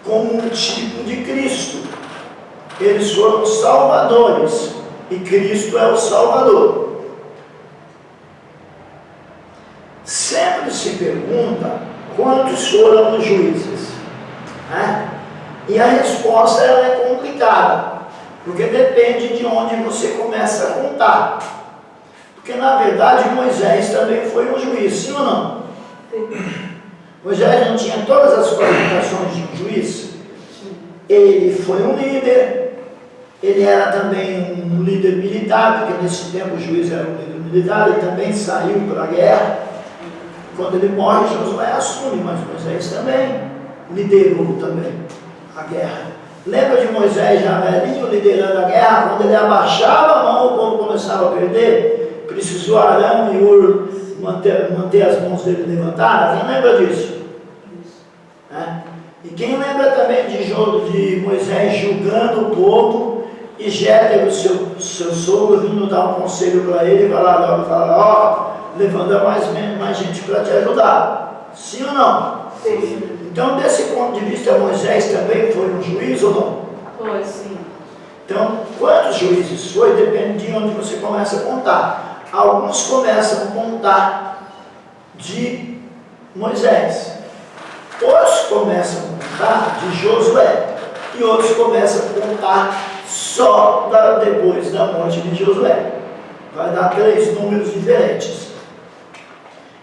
como um tipo de Cristo. Eles foram salvadores e Cristo é o Salvador. Sempre se pergunta quantos foram os juízes, né? E a resposta ela é complicada, porque depende de onde você começa a contar. Porque na verdade Moisés também foi um juiz, sim ou não? Moisés não tinha todas as qualificações de um juiz. Ele foi um líder, ele era também um líder militar, porque nesse tempo o juiz era um líder militar, ele também saiu para a guerra. Quando ele morre, Josué assume, mas Moisés também liderou também a guerra. Lembra de Moisés já velhinho liderando a guerra? Quando ele abaixava a mão, o povo começava a perder. Precisou Arão e Ur manter as mãos dele levantadas. Quem lembra disso? E quem lembra também de Moisés julgando o povo e Jétero, seu sogro, vindo dar um conselho para ele e falar, levanta mais gente para te ajudar. Sim ou não? Sim. Então, desse ponto de vista, Moisés também foi um juiz ou não? Foi, sim. Então, quantos juízes foi? Depende de onde você começa a contar. Alguns começam a contar de Moisés. Outros começam a contar de Josué. E outros começam a contar só depois da morte de Josué. Vai dar 3 números diferentes.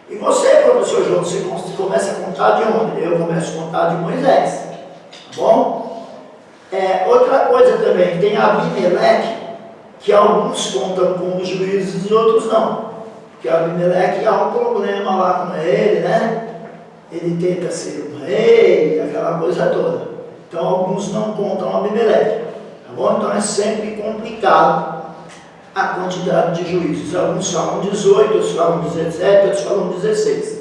E você, professor João, você começa a contar de onde? Eu começo a contar de Moisés. Tá bom? Outra coisa também, tem Abimeleque, que alguns contam como juízes e outros não. Porque Abimeleque há um problema lá com ele, né? Ele tenta ser um rei, aquela coisa toda. Então alguns não contam Abimeleque. Tá bom? Então é sempre complicado a quantidade de juízes. Alguns falam 18, outros falam 17, outros falam 16.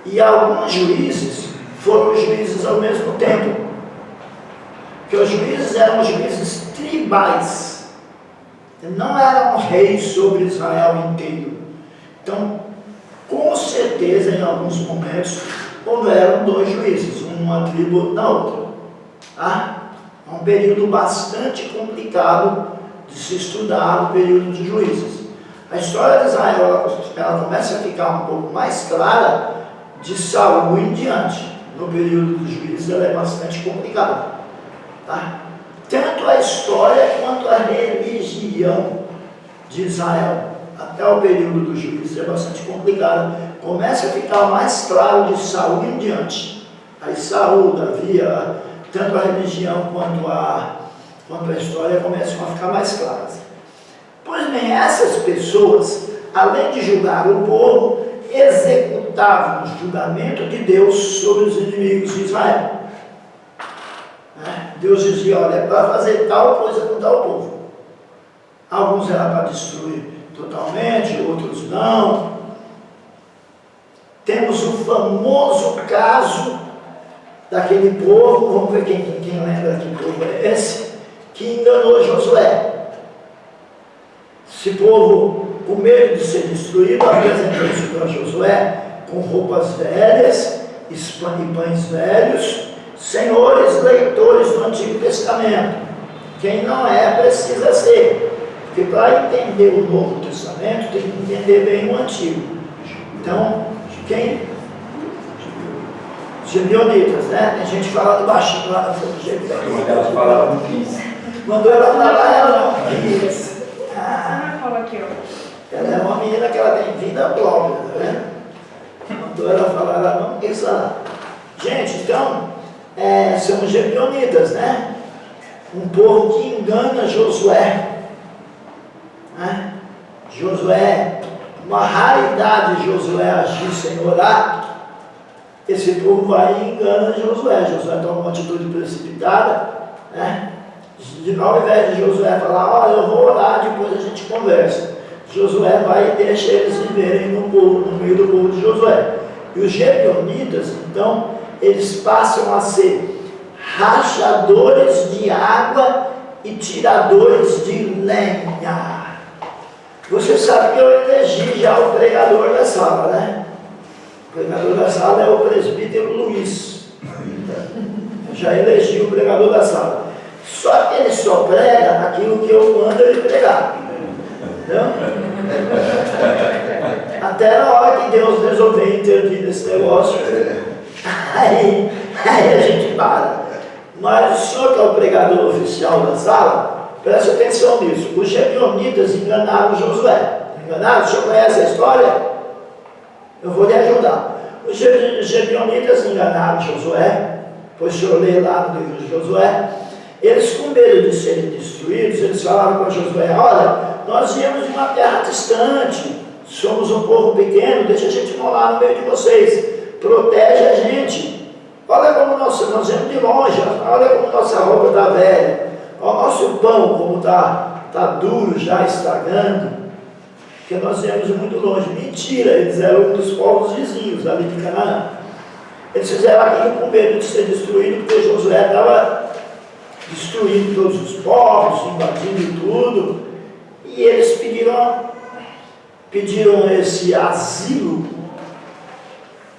E alguns juízes foram juízes ao mesmo tempo. Porque os juízes eram juízes tribais. Não eram reis sobre Israel inteiro. Então, com certeza, em alguns momentos, houveram 2 juízes, uma tribo ou da outra. Tá? É um período bastante complicado de se estudar o período de juízes. A história de Israel ela começa a ficar um pouco mais clara de Saul em diante. No período dos juízes ela é bastante complicada. Tá? Tanto a história quanto a religião de Israel, até o período dos juízes, é bastante complicada. Começa a ficar mais claro de Saul em diante. Aí Saul, Davi, tanto a religião quanto a história começam a ficar mais claras. Pois bem, essas pessoas, além de julgar o povo, executavam o julgamento de Deus sobre os inimigos de Israel. Deus dizia, olha, é para fazer tal coisa com tal povo. Alguns eram para destruir totalmente, outros não. Temos o famoso caso daquele povo, vamos ver quem lembra que povo é esse, que enganou Josué. Esse povo, com medo de ser destruído, apresentou-se para Josué com roupas velhas e pães velhos, senhores leitores do Antigo Testamento. Quem não é, precisa ser, porque para entender o Novo Testamento, tem que entender bem o Antigo. Então, quem? Gibeonitas, né? Tem gente falando baixinho lá na frente do Gibeonitas. Ela falava não quis. Mandou ela falar, ela não quis. Fala aqui, ó. Ela é uma menina que ela tem vida própria, tá vendo? Mandou ela falar, ela não quis falar. Gente, então, são os Gibeonitas, né? Um povo que engana Josué. Né? Josué, uma raridade de Josué agir sem orar. Esse povo vai e engana Josué. Josué toma uma atitude precipitada, né? Ao invés de Josué falar, olha, eu vou orar, depois a gente conversa. Josué vai e deixa eles viverem no meio do povo de Josué. E os Gibeonitas, então, eles passam a ser rachadores de água e tiradores de lenha. Você sabe que eu elegi já o pregador da sala, né? O pregador da sala é o presbítero Luiz. Já elegi o pregador da sala. Só que ele só prega aquilo que eu mando ele pregar. Entendeu? Até na hora que Deus resolver intervir nesse negócio, aí a gente para. Mas o senhor que é o pregador oficial da sala, preste atenção nisso. Os Gebionitas enganaram Josué. Enganaram? O senhor conhece a história? Eu vou lhe ajudar. Os Gebionitas enganaram Josué, pois o senhor lê lá no livro de Josué. Eles, com medo de serem destruídos, eles falaram com Josué: olha, nós viemos de uma terra distante, somos um povo pequeno, deixa a gente morar no meio de vocês, protege a gente. Olha como nós viemos de longe, olha como nossa roupa está velha, olha o nosso pão como está duro, já estragando, porque nós viemos de muito longe. Mentira, eles eram um dos povos vizinhos ali de Canaã. Eles fizeram aquilo com medo de ser destruído, porque Josué estava destruindo todos os povos, invadindo tudo, e eles pediram esse asilo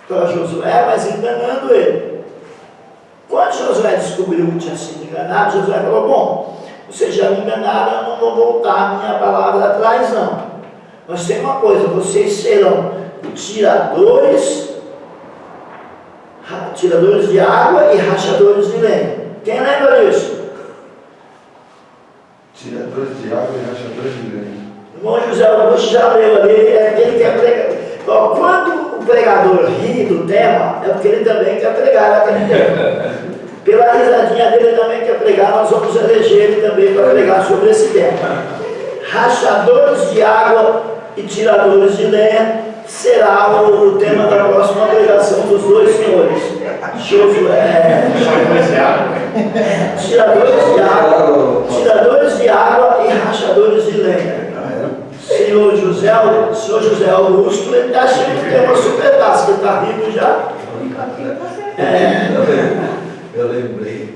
para Josué, mas enganando ele. Quando Josué descobriu que tinha sido enganado, Josué falou: bom, vocês já me enganaram, eu não vou voltar a minha palavra atrás não. Mas tem uma coisa, vocês serão tiradores de água e rachadores de lenha. Quem lembra disso? Tiradores de água e rachadores de lenha. O irmão José Augusto já leu ali, é aquele que é pregador. Quando o pregador ri do tema, é porque ele também quer pregar naquele tema. Pela risadinha dele, ele também quer pregar, nós vamos eleger ele também para pregar sobre esse tema. Rachadores de água e tiradores de lenha será o tema da próxima pregação dos dois senhores. Josué. Tiradores de água e rachadores de lenha. Senhor José Augusto, ele está achando que tem uma super taça, ele está rico já. Eu lembrei.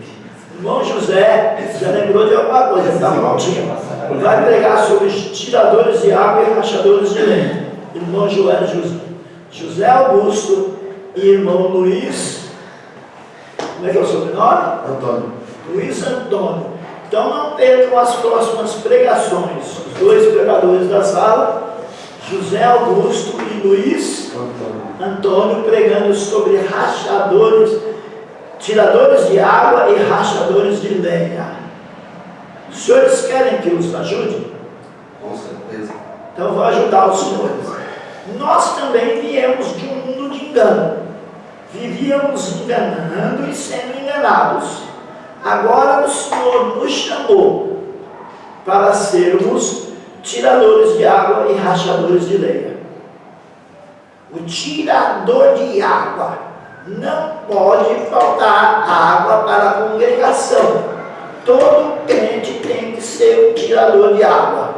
Irmão José, já lembrou de alguma coisa, está prontinho. Vai pregar sobre os tiradores de água e rachadores de lenha. Irmão José Augusto e irmão Luiz, como é que é o sobrenome? Antônio. Luiz Antônio. Então não percam as próximas pregações. Os dois pregadores da sala, José Augusto e Luiz Antônio, pregando sobre tiradores de água e rachadores de lenha. Os senhores querem que os ajude? Com certeza. Então eu vou ajudar os senhores. Nós também viemos de um mundo de engano. Vivíamos enganando e sendo enganados. Agora o Senhor nos chamou para sermos tiradores de água e rachadores de lenha. O tirador de água não pode faltar água para a congregação. Todo crente tem que ser um tirador de água.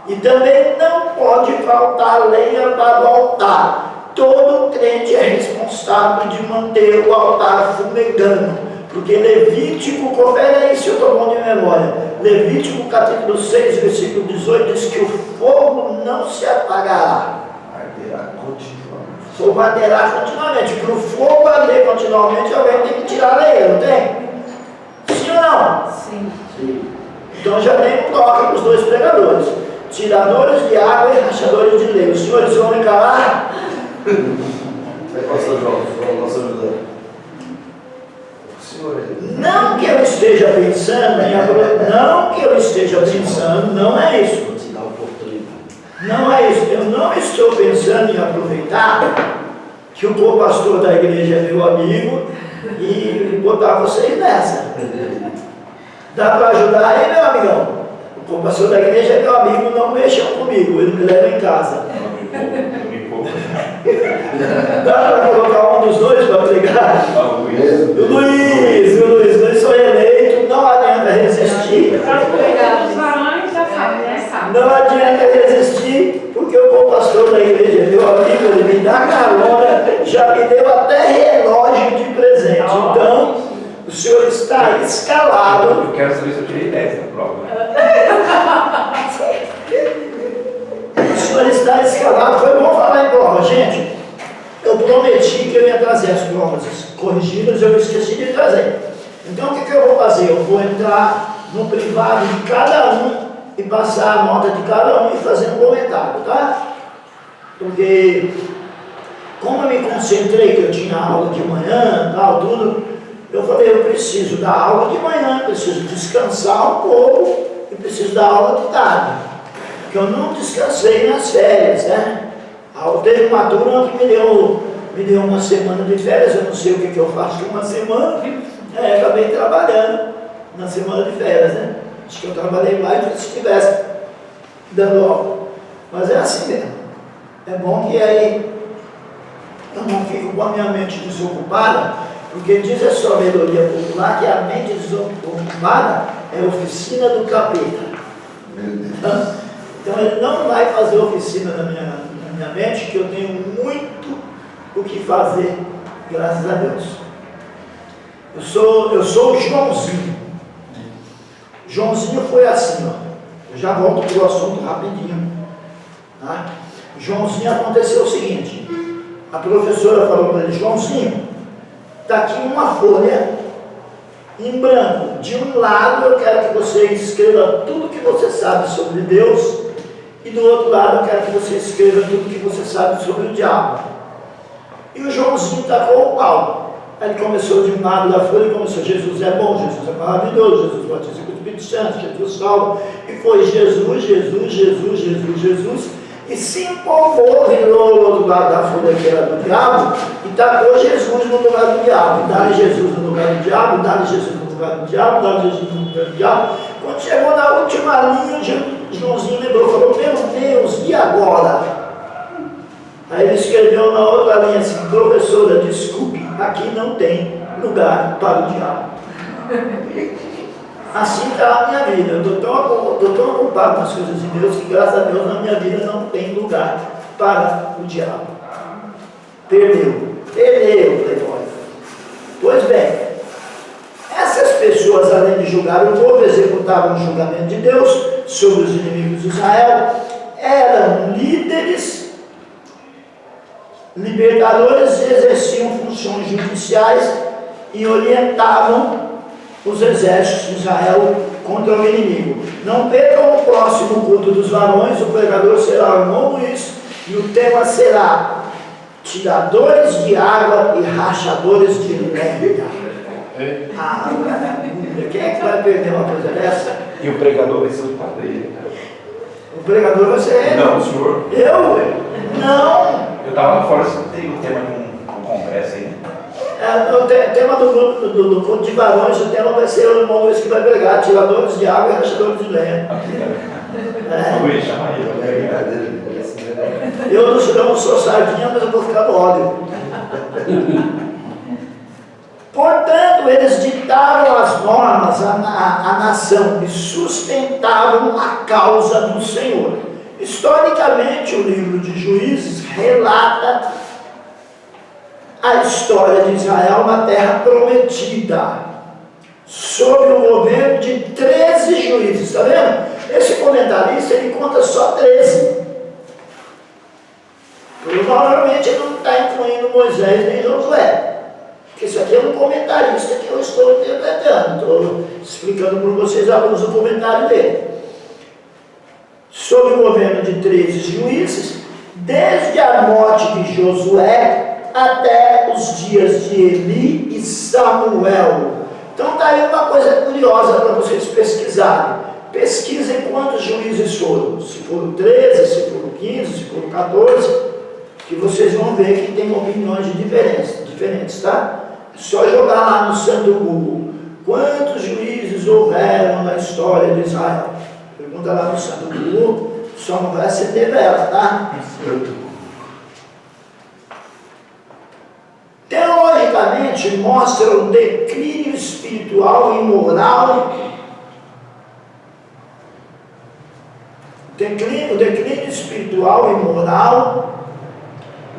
E também não pode faltar lenha para o altar. Todo crente é responsável de manter o altar fumegando. Porque Levítico, confere aí se eu estou bom de memória. Levítico capítulo 6, versículo 18, diz que o fogo não se apagará. Arderá continuamente. Fogo arderá continuamente. Para o fogo arder continuamente, alguém tem que tirar a lenha, não tem? Sim ou não? Sim. Então já tem um toque para os dois pregadores. Tiradores de água e rachadores de lenha. Os senhores vão encarar? Pastor João, nosso ajudante. Não que eu esteja pensando não é isso. Não é isso. Eu não estou pensando em aproveitar que o co-pastor da igreja é meu amigo e botar vocês nessa. Dá para ajudar aí, meu amigão? O co-pastor da igreja é meu amigo, não mexam comigo, ele me leva em casa. Dá para colocar um dos dois para pregar? O Luiz foi eleito, não adianta resistir. Não adianta resistir, porque o pastor da igreja, meu amigo, ele me dá carona, já me deu até relógio de presente. Então, o senhor está escalado. Eu quero saber se eu tirei 10 na prova. O senhor está escalado. Foi bom falar em prova, gente. Eu prometi que eu ia trazer as provas corrigidas eu esqueci de trazer. Então o que eu vou fazer? Eu vou entrar no privado de cada um e passar a nota de cada um e fazer um comentário, tá? Porque como eu me concentrei que eu tinha aula de manhã, tal, tudo, eu falei, eu preciso dar aula de manhã, preciso descansar um pouco e preciso dar aula de tarde. Porque eu não descansei nas férias, né? Teve uma turma que me deu uma semana de férias, eu não sei o que eu faço com uma semana, acabei trabalhando na semana de férias, né? Acho que eu trabalhei mais do que se estivesse dando aula. Mas é assim mesmo. É bom que aí eu não fico com a minha mente desocupada, porque diz a sabedoria popular que a mente desocupada é oficina do capeta. Então ele não vai fazer oficina na minha mente, que eu tenho muito o que fazer, graças a Deus. Eu sou o Joãozinho. Joãozinho foi assim, ó. Eu já volto para o assunto rapidinho. Tá? Joãozinho aconteceu o seguinte. A professora falou para ele, Joãozinho, está aqui uma folha em branco. De um lado eu quero que você escreva tudo que você sabe sobre Deus, e do outro lado eu quero que você escreva tudo que você sabe sobre o diabo. E o Joãozinho tacou o pau. Aí ele começou de um lado da folha e começou, Jesus é bom, Jesus é maravilhoso, Jesus batiza com o Espírito Santo, Jesus salva. E foi Jesus, Jesus, Jesus, Jesus, Jesus. E se empolgou, virou o outro lado da folha que era do diabo, e tacou Jesus no lugar do diabo. Dá-lhe Jesus no lugar do diabo, dá-lhe Jesus no lugar do diabo, dá-lhe Jesus no lugar do diabo. Quando chegou na última linha, Joãozinho lembrou, falou, meu Deus, e agora? Aí ele escreveu na outra linha assim, professora, desculpe, aqui não tem lugar para o diabo. Assim está a minha vida. Eu estou tão ocupado com as coisas de Deus que, graças a Deus, na minha vida não tem lugar para o diabo. Perdeu, playboy. Pois bem, essas pessoas, além de julgar o povo, executavam o julgamento de Deus sobre os inimigos de Israel, eram líderes, libertadores, exerciam funções judiciais e orientavam os exércitos de Israel contra o inimigo. Não percam o próximo culto dos varões, o pregador será o irmão Luiz, e o tema será tiradores de água e rachadores de lenha. Ah, quem é que vai perder uma coisa dessa? E o pregador vai ser o padre? O pregador vai ser ele. Não, o senhor. Eu? Não. Eu estava fora, você tem o tema de um congresso aí, né? O tema do culto de varões, o tema vai ser o irmão Luiz que vai pregar, tiradores de água e rachadores de lenha. Luiz, chama ele. Eu não sou sardinha, mas eu vou ficar no óleo. Portanto, eles ditaram as normas à nação e sustentavam a causa do Senhor. Historicamente, o livro de Juízes relata a história de Israel na terra prometida, sob o governo de 13 juízes. Está vendo? Esse comentarista, ele conta só 13. Provavelmente ele não está incluindo Moisés nem Josué. Porque isso aqui é um comentarista que eu estou interpretando. Estou explicando para vocês alguns do comentário dele. Sob o governo de 13 juízes, desde a morte de Josué até os dias de Eli e Samuel. Então está aí uma coisa curiosa para vocês pesquisarem. Pesquisem quantos juízes foram. Se foram 13, se foram 15, se foram 14, que vocês vão ver que tem opiniões diferentes, tá? É só jogar lá no santo Google. Quantos juízes houveram na história de Israel? Pergunta lá no santo Google, só não vai acender vela, tá? Teoricamente, mostra o declínio espiritual e moral, o declínio espiritual e moral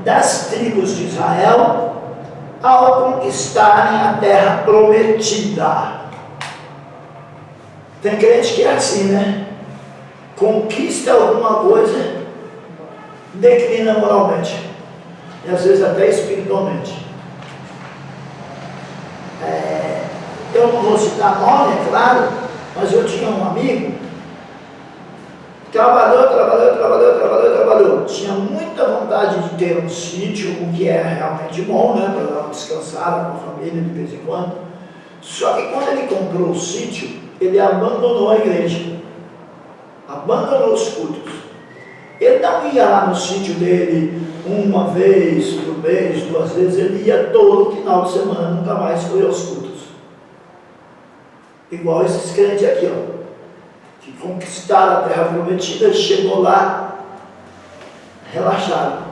das tribos de Israel ao conquistarem a terra prometida. Tem crente que é assim, né? Conquista alguma coisa, declina moralmente, e às vezes até espiritualmente. Eu não vou citar nome, é claro, mas eu tinha um amigo, trabalhou. Tinha muita vontade de ter um sítio, o que é realmente bom, né? Para dar uma descansada com a família de vez em quando. Só que quando ele comprou o sítio, ele abandonou a igreja. Abandonou os cultos. Ele não ia lá no sítio dele uma vez por mês, 2 vezes, ele ia todo final de semana, nunca mais foi aos cultos. Igual esses crentes aqui, ó, que conquistaram a terra prometida e chegou lá, relaxado.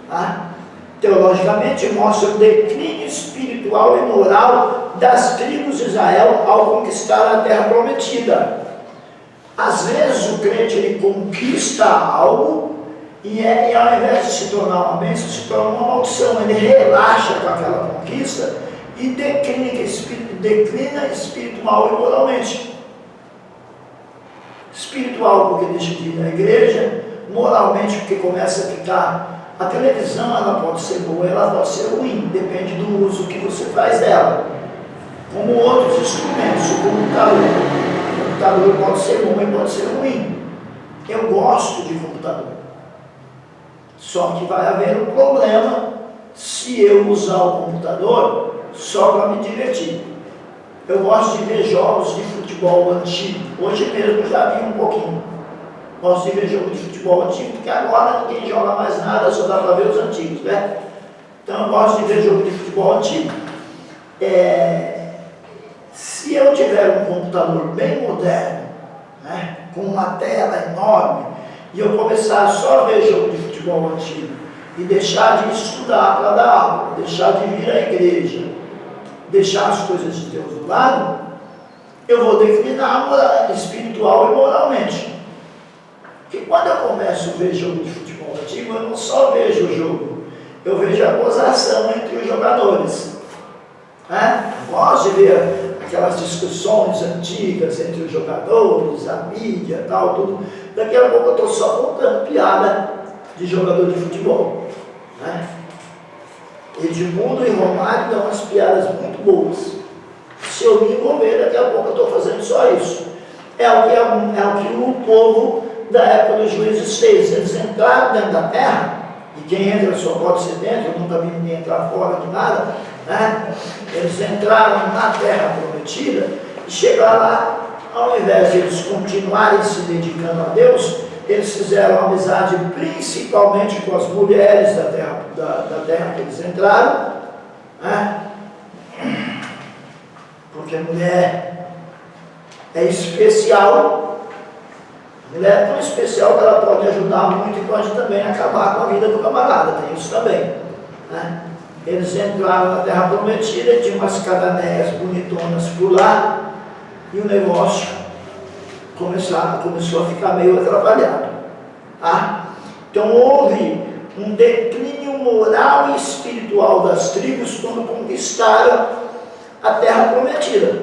Tá? Teologicamente mostra o declínio espiritual e moral das tribos de Israel ao conquistar a terra prometida. Às vezes o crente ele conquista algo e ao invés de se tornar uma bênção, se torna uma maldição. Ele relaxa com aquela conquista e declina espiritual e moralmente. Espiritual porque deixa de ir na igreja, moralmente porque começa a ficar. A televisão ela pode ser boa, ela pode ser ruim, depende do uso que você faz dela. Como outros instrumentos, o computador. O computador pode ser bom e pode ser ruim. Eu gosto de computador. Só que vai haver um problema se eu usar o computador só para me divertir. Eu gosto de ver jogos de futebol antigo. Hoje mesmo eu já vi um pouquinho. Gosto de ver jogo de futebol antigo, porque agora ninguém joga mais nada, só dá para ver os antigos, né? Então eu gosto de ver jogo de futebol antigo. Se eu tiver um computador bem moderno, né, com uma tela enorme, e eu começar só a ver jogo de futebol antigo, e deixar de estudar para dar aula, deixar de vir à igreja, deixar as coisas de Deus do lado, eu vou declinar espiritual e moralmente. Porque quando eu começo a ver jogo de futebol antigo, eu não só vejo o jogo, eu vejo a gozação entre os jogadores. Né? Gosto de ver aquelas discussões antigas entre os jogadores, a mídia, tal, tudo. Daqui a pouco eu estou só contando piada de jogador de futebol. Né? Edmundo e Romário dão umas piadas muito boas. Se eu me envolver, daqui a pouco eu estou fazendo só isso. É o que o povo da época dos juízes fez. Eles entraram dentro da terra, e quem entra só pode ser dentro, eu nunca vi ninguém entrar fora de nada, né? Eles entraram na terra prometida e chegaram lá, ao invés de eles continuarem se dedicando a Deus, eles fizeram amizade principalmente com as mulheres da terra que eles entraram, né? Porque a mulher é especial, a mulher é tão especial que ela pode ajudar muito e pode também acabar com a vida do camarada, tem isso também, né? Eles entraram na terra prometida, tinha umas cananeias bonitonas por lá, e o negócio começou a ficar meio atrapalhado. Tá? Então houve um declínio moral e espiritual das tribos quando conquistaram a terra prometida.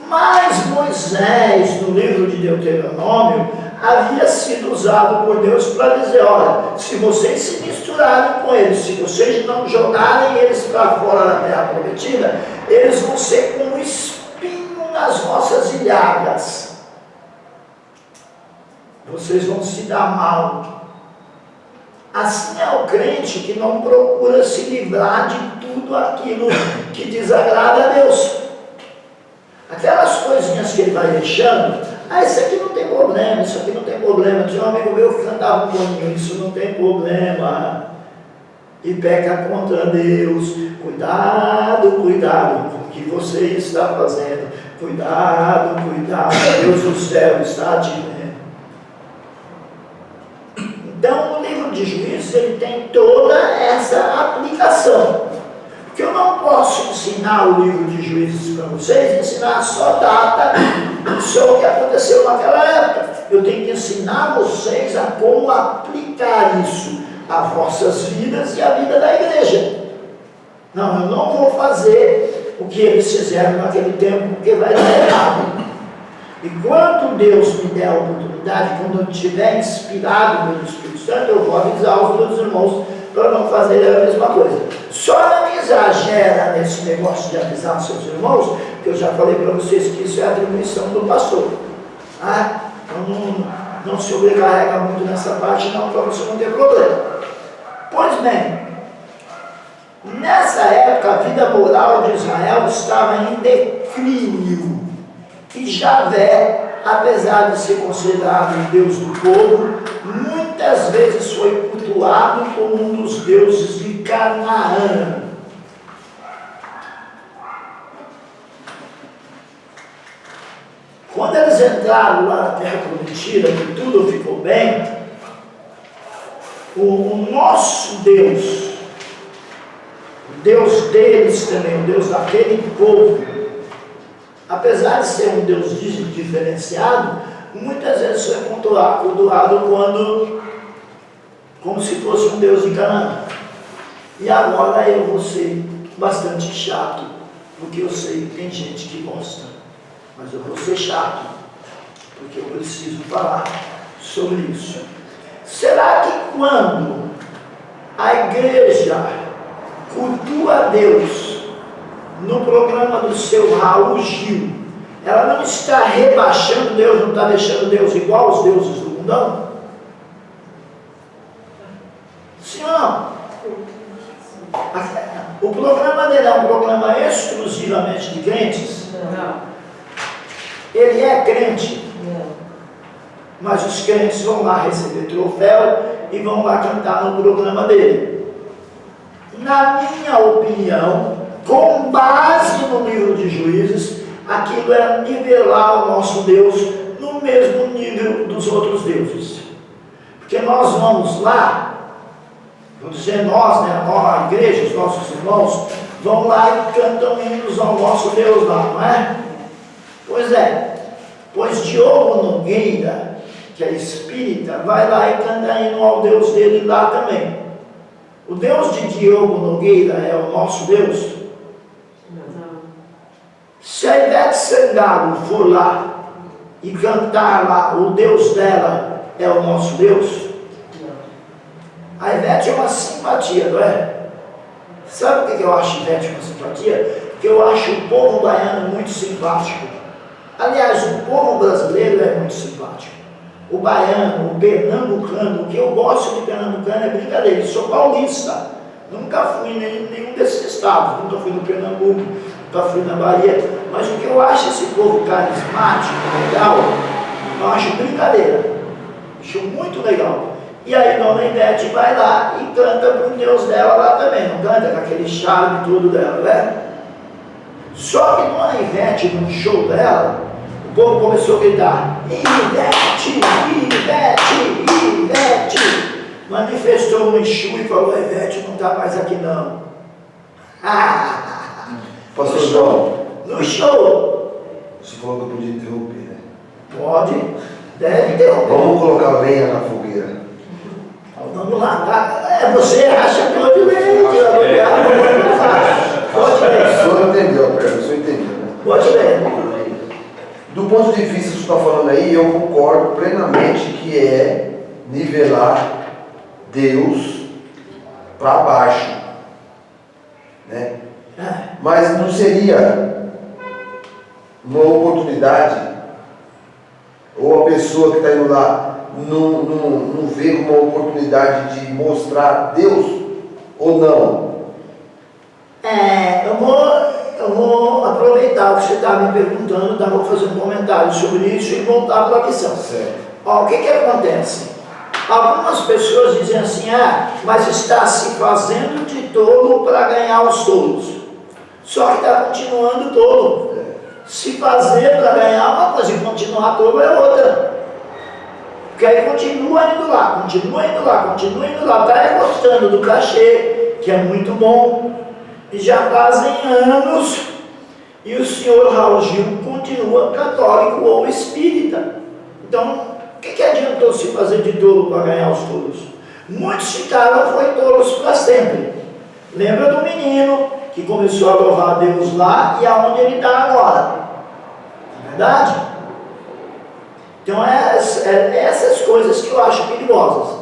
Mas Moisés, no livro de Deuteronômio, havia sido usado por Deus para dizer: olha, se vocês se misturarem com eles, se vocês não jogarem eles para fora da terra prometida, eles vão ser como espinho nas vossas ilhadas. Vocês vão se dar mal. Assim é o crente que não procura se livrar de tudo aquilo que desagrada a Deus. Aquelas coisinhas que ele vai deixando, isso aqui não tem problema, isso aqui não tem problema. Tinha um amigo meu que cantava um boninho, isso não tem problema. E peca contra Deus. Cuidado, cuidado com o que você está fazendo. Cuidado, cuidado, Deus do céu está te vendo. Então o livro de Juízes ele tem toda essa aplicação. Porque eu não posso ensinar o livro de Juízes para vocês, ensinar só data, só o que aconteceu naquela época. Eu tenho que ensinar vocês a como aplicar isso às vossas vidas e à vida da igreja. Não, eu não vou fazer o que eles fizeram naquele tempo, porque vai dar errado. E quando Deus me der a oportunidade, quando eu estiver inspirado pelo Espírito Santo, eu vou avisar os meus irmãos para não fazer a mesma coisa. Só não exagera nesse negócio de avisar os seus irmãos, que eu já falei para vocês que isso é atribuição do pastor. Então não se sobrecarrega muito nessa parte não, para você não ter problema. Pois bem, nessa época a vida moral de Israel estava em declínio. E Javé, apesar de ser considerado o Deus do povo, muitas vezes foi cultuado como um dos deuses de Canaã. Quando eles entraram lá na Terra Prometida, que tudo ficou bem, o nosso Deus, o Deus deles também, o Deus daquele povo, apesar de ser um Deus diferenciado, muitas vezes foi cultuado como se fosse um Deus de Canaã. E agora eu vou ser bastante chato, porque eu sei que tem gente que gosta. Mas eu vou ser chato, porque eu preciso falar sobre isso. Será que quando a igreja cultua a Deus no programa do seu Raul Gil, ela não está rebaixando Deus, não está deixando Deus igual aos deuses do mundão? Sim ou não? O programa dele é um programa exclusivamente de crentes? Não. Ele é crente, mas os crentes vão lá receber troféu e vão lá cantar no programa dele. Na minha opinião, com base no livro de Juízes, aquilo era nivelar o nosso Deus no mesmo nível dos outros deuses. Porque nós vamos lá, vou dizer nós, né, a igreja, os nossos irmãos, vão lá e cantam hinos ao nosso Deus lá, não é? Pois é, pois Diogo Nogueira, que é espírita, vai lá e canta hino ao Deus dele lá também. O Deus de Diogo Nogueira é o nosso Deus? Não. Se a Ivete Sangalo for lá e cantar lá, o Deus dela é o nosso Deus? A Ivete é uma simpatia, não é? Sabe o que eu acho Ivete uma simpatia? Porque eu acho o povo baiano muito simpático. Aliás, o povo brasileiro é muito simpático. O baiano, o pernambucano, o que eu gosto de pernambucano é brincadeira. Eu sou paulista, nunca fui em nenhum desses estados, nunca fui no Pernambuco, nunca fui na Bahia. Mas o que eu acho esse povo carismático, legal, eu acho brincadeira. Acho muito legal. E aí Dona Ivete vai lá e canta para o Deus dela lá também, não canta com aquele charme todo dela, né? Só que Dona Ivete, no show dela, o povo começou a gritar: Ivete, Ivete, Ivete. Manifestou um Exu e falou: Ivete não está mais aqui não. Pastor João, no show. você falou que eu podia interromper, né? Pode, deve interromper. Vamos colocar lenha na fogueira. Vamos lá, tá? Você rachador de leite. Pode ler. O senhor entendeu a pergunta, o senhor entendeu, né? Pode ler. Do ponto de vista que você está falando aí, eu concordo plenamente que é nivelar Deus para baixo, né? Mas não seria uma oportunidade, ou a pessoa que está indo lá não vê como uma oportunidade de mostrar Deus ou não? Eu vou aproveitar o que você está me perguntando, tá? Vou fazer um comentário sobre isso e voltar para a lição. Certo. Ó, o que acontece? Algumas pessoas dizem assim: mas está se fazendo de tolo para ganhar os tolos. Só que está continuando tolo. Se fazer para ganhar uma coisa e continuar tolo é outra. Porque aí continua indo lá, está gostando do cachê, que é muito bom, e já fazem anos, e o senhor Raul Gil continua católico ou espírita. Então, o que adiantou se fazer de tolo para ganhar os tolos? Muitos ficaram, foi tolos para sempre. Lembra do menino que começou a louvar a Deus lá e aonde ele está agora? Não é verdade? Então, essas coisas que eu acho perigosas.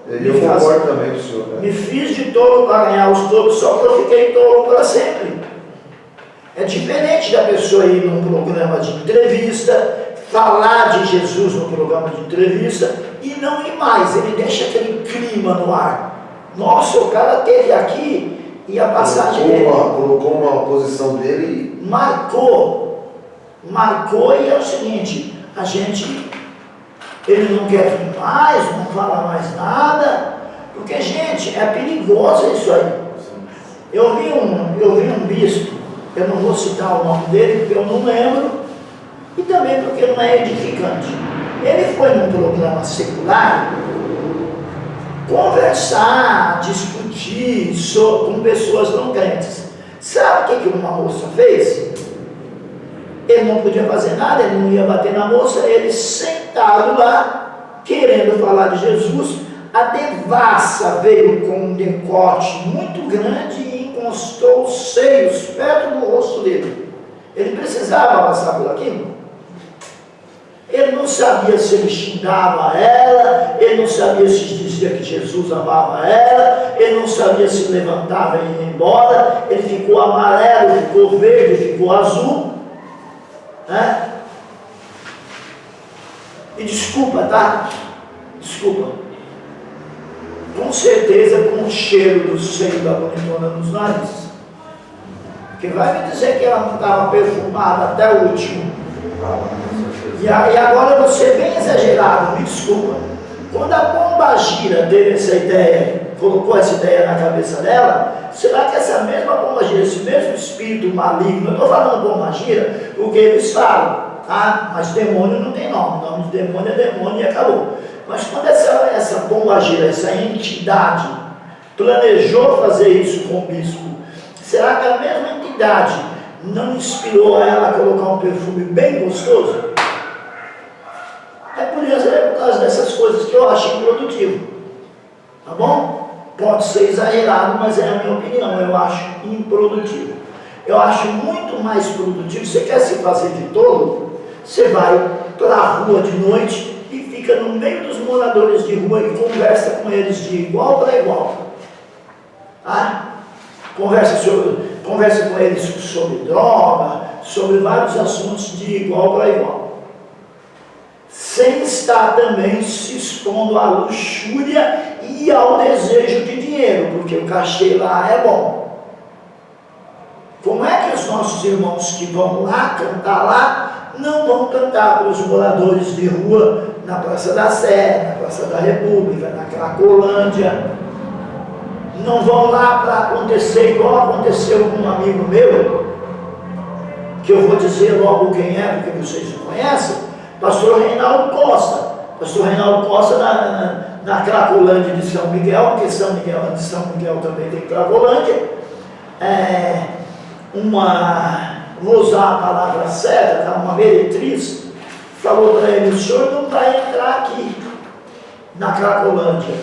Eu concordo também com o senhor. Me fiz de tolo para ganhar os tolos, só que eu fiquei tolo para sempre. É diferente da pessoa ir num programa de entrevista, falar de Jesus no programa de entrevista e não ir mais. Ele deixa aquele clima no ar. Nossa, o cara teve aqui e a passagem dele colocou uma posição dele. Marcou e é o seguinte, ele não quer vir mais, não fala mais nada, porque, gente, é perigoso isso aí. Eu vi um bispo, eu não vou citar o nome dele, porque eu não lembro, e também porque não é edificante. Ele foi num programa secular conversar, discutir com pessoas não crentes. Sabe o que uma moça fez? Ele não podia fazer nada, ele não ia bater na moça, ele sentado lá, querendo falar de Jesus, a devassa veio com um decote muito grande e encostou os seios perto do rosto dele. Ele precisava passar por aquilo. Ele não sabia se ele xingava ela, ele não sabia se dizia que Jesus amava ela, ele não sabia se levantava e ia embora, ele ficou amarelo, ficou verde, ficou azul. Né? E desculpa, tá? Desculpa. Com certeza com o cheiro do seio da bonitona nos narizes. Porque vai me dizer que ela não estava perfumada até o último. E agora eu vou ser bem exagerado, me desculpa. Quando a Pomba Gira teve essa ideia, colocou essa ideia na cabeça dela, será que essa mesma Pomba Gira, esse mesmo espírito maligno, eu estou falando Pomba Gira, o que eles falam, tá? Mas demônio não tem nome, o nome de demônio é demônio e acabou. Mas quando essa Pomba Gira, essa entidade, planejou fazer isso com o bispo, será que a mesma entidade não inspirou ela a colocar um perfume bem gostoso? É por causa dessas coisas que eu acho improdutivo. Tá bom? Pode ser exagerado, mas é a minha opinião. Eu acho improdutivo. Eu acho muito mais produtivo. Você quer se fazer de tolo? Você vai para a rua de noite e fica no meio dos moradores de rua e conversa com eles de igual para igual. Tá? Conversa com eles sobre droga, sobre vários assuntos de igual para igual. Sem estar também se expondo à luxúria e ao desejo de dinheiro, porque o cachê lá é bom. Como é que os nossos irmãos que vão lá cantar lá, não vão cantar para os moradores de rua na Praça da Sé, na Praça da República, na Cracolândia? Não vão lá para acontecer igual aconteceu com um amigo meu, que eu vou dizer logo quem é, porque vocês não conhecem, Pastor Reinaldo Costa. Pastor Reinaldo Costa na Cracolândia de São Miguel, porque de São Miguel também tem Cracolândia, vou usar a palavra certa, uma meretriz, falou para ele: o senhor não vai entrar aqui na Cracolândia.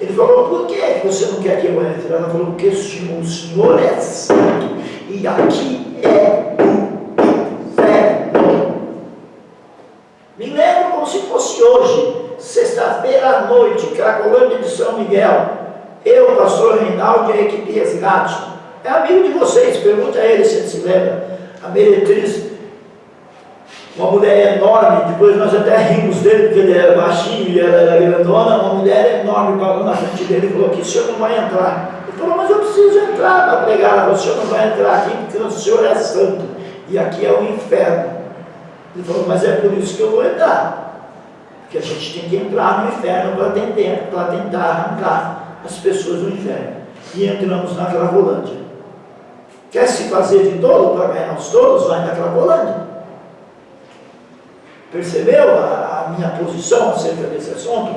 Ele falou: por que você não quer que eu entre? Ela falou: porque o senhor é santo e aqui é o inferno. Me lembro como se fosse hoje, sexta-feira à noite, Cracolândia de São Miguel. Eu, o pastor Reinaldo e a equipe Resgate. É amigo de vocês, pergunta a ele se ele se lembra. A meretriz, uma mulher enorme, depois nós até rimos dele, porque ele era baixinho e ela era grandona. Uma mulher enorme parou na frente dele e falou: que o senhor não vai entrar. Ele falou: mas eu preciso entrar para pregar. Ela falou: o senhor não vai entrar aqui porque o senhor é santo e aqui é o inferno. Ele falou: mas é por isso que eu vou entrar, porque a gente tem que entrar no inferno para tentar arrancar as pessoas do inferno. E entramos na Cracolândia. Quer se fazer de tolo para ganhar os tolos? Vai na Cracolândia. Percebeu a minha posição acerca desse assunto?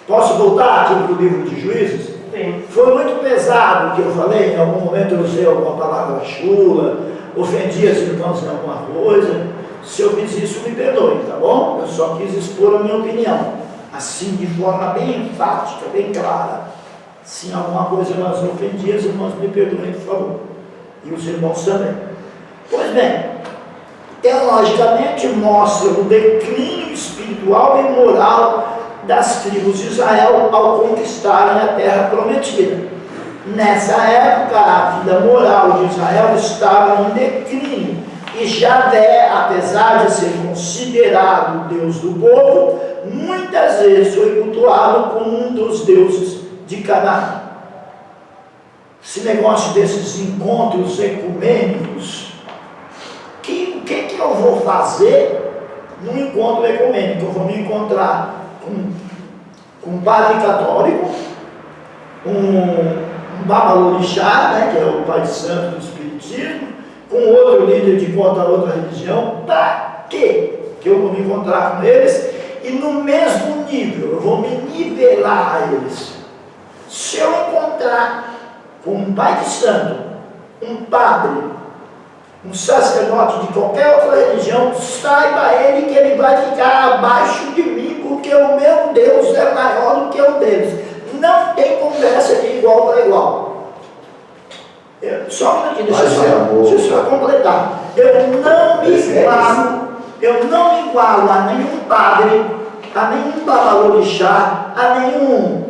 Posso voltar aqui para o livro de Juízes? Sim. Foi muito pesado o que eu falei. Em algum momento eu usei alguma palavra chula, ofendi as irmãs em alguma coisa. Se eu fiz isso, me perdoe, tá bom? Eu só quis expor a minha opinião, assim, de forma bem enfática, bem clara. Se alguma coisa nós ofendi, as irmãs me perdoem, por favor. E os irmãos também. Pois bem, teologicamente mostra o declínio espiritual e moral das tribos de Israel ao conquistarem a terra prometida. Nessa época, a vida moral de Israel estava em declínio, e Javé, apesar de ser considerado o Deus do povo, muitas vezes foi cultuado como um dos deuses de Canaã. Esse negócio desses encontros ecumênicos, o que eu vou fazer num encontro ecumênico? Eu vou me encontrar com um padre católico, um babalorixá, né, que é o pai santo do espiritismo, com outro líder de outra religião. Para quê que eu vou me encontrar com eles e no mesmo nível eu vou me nivelar a eles? Se eu encontrar com um pai de santo, um padre, um sacerdote de qualquer outra religião, saiba ele que ele vai ficar abaixo de mim, porque o meu Deus é maior do que o deles. Não tem conversa de igual para igual. Só um minutinho, deixa eu só completar. Eu não me igualo a nenhum padre, a nenhum babalorixá, a nenhum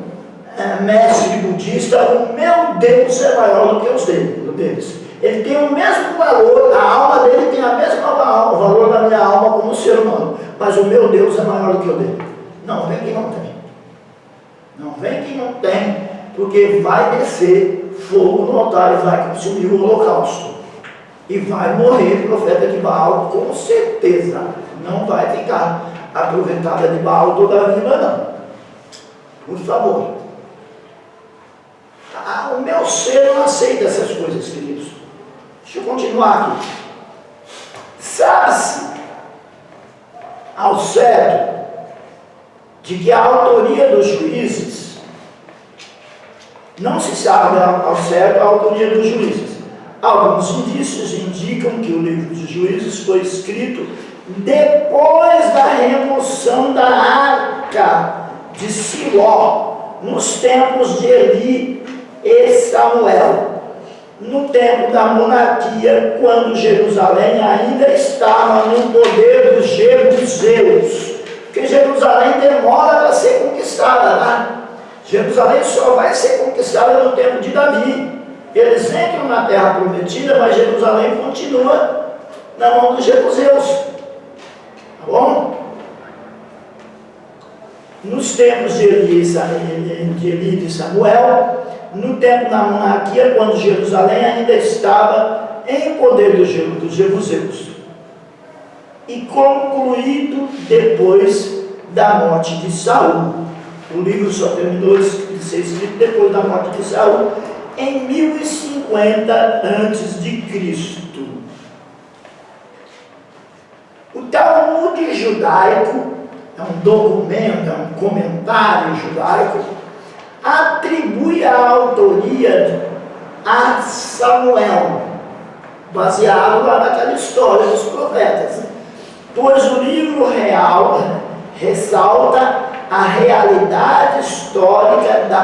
mestre budista. O meu Deus é maior do que os deles. Ele tem o mesmo valor, a alma dele tem a mesma o valor da minha alma como ser humano, mas o meu Deus é maior do que o dele. Não vem que não tem. Não vem que não tem, porque vai descer fogo no altar e vai consumir o holocausto. E vai morrer profeta de Baal, com certeza. Não vai ficar aproveitada de Baal toda a vida, não. Por favor. O meu ser não aceita essas coisas, queridos. Deixa eu continuar aqui. Sabe-se ao certo de que a autoria dos juízes, não se sabe ao certo a autoria dos juízes. Alguns indícios indicam que o livro dos juízes foi escrito depois da remoção da arca de Siló, nos tempos de Eli e Samuel, no tempo da monarquia, quando Jerusalém ainda estava no poder dos jebuseus. Porque Jerusalém demora para ser conquistada, né? Jerusalém só vai ser conquistada no tempo de Davi. Eles entram na terra prometida, mas Jerusalém continua na mão dos jebuseus. Tá bom? Nos tempos de Eli e de Samuel, no tempo da monarquia, quando Jerusalém ainda estava em poder dos jebuseus. E concluído depois da morte de Saul. O livro só terminou de ser escrito depois da morte de Saul, em 1050 a.C. O Talmud judaico é um documento, é um comentário judaico, atribui a autoria a Samuel, baseado lá naquela história dos profetas, pois o livro real ressalta a realidade histórica da